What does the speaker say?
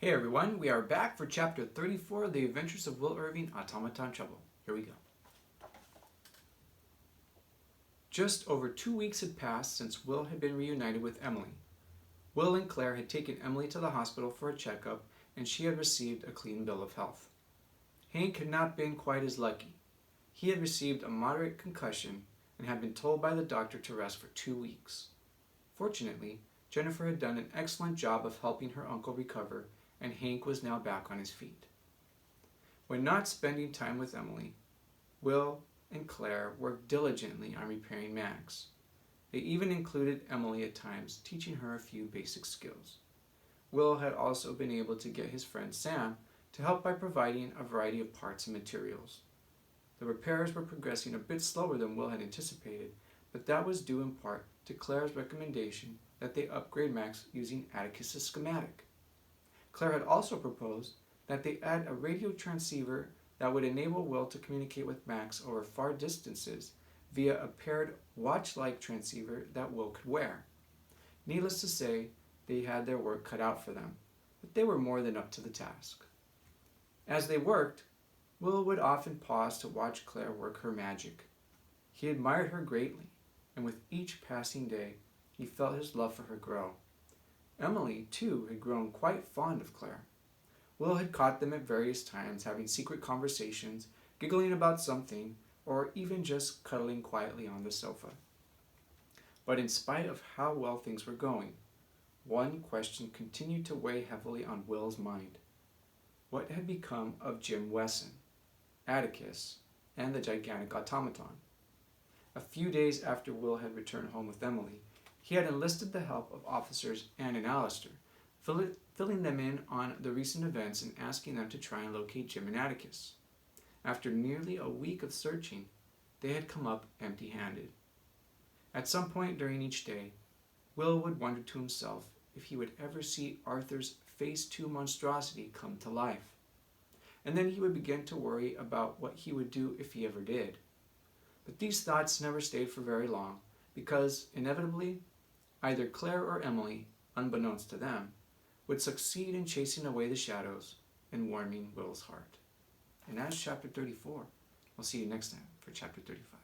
Hey everyone, we are back for chapter 34 of the Adventures of Will Irving, Automaton Trouble. Here we go. Just over 2 weeks had passed since Will had been reunited with Emily. Will and Claire had taken Emily to the hospital for a checkup, and she had received a clean bill of health. Hank had not been quite as lucky. He had received a moderate concussion and had been told by the doctor to rest for 2 weeks. Fortunately, Jennifer had done an excellent job of helping her uncle recover, and Hank was now back on his feet. When not spending time with Emily, Will and Claire worked diligently on repairing Max. They even included Emily at times, teaching her a few basic skills. Will had also been able to get his friend Sam to help by providing a variety of parts and materials. The repairs were progressing a bit slower than Will had anticipated, but that was due in part to Claire's recommendation that they upgrade Max using Atticus's schematic. Claire had also proposed that they add a radio transceiver that would enable Will to communicate with Max over far distances via a paired watch-like transceiver that Will could wear. Needless to say, they had their work cut out for them, but they were more than up to the task. As they worked, Will would often pause to watch Claire work her magic. He admired her greatly, and with each passing day, he felt his love for her grow. Emily, too, had grown quite fond of Claire. Will had caught them at various times having secret conversations, giggling about something, or even just cuddling quietly on the sofa. But in spite of how well things were going, one question continued to weigh heavily on Will's mind. What had become of Jim Wesson, Atticus, and the gigantic automaton? A few days after Will had returned home with Emily, he had enlisted the help of officers Anne and Alistair, filling them in on the recent events and asking them to try and locate Jim and Atticus. After nearly a week of searching, they had come up empty-handed. At some point during each day, Will would wonder to himself if he would ever see Arthur's Phase 2 monstrosity come to life. And then he would begin to worry about what he would do if he ever did. But these thoughts never stayed for very long, because, inevitably, either Claire or Emily, unbeknownst to them, would succeed in chasing away the shadows and warming Will's heart. And that's chapter 34. We'll see you next time for chapter 35.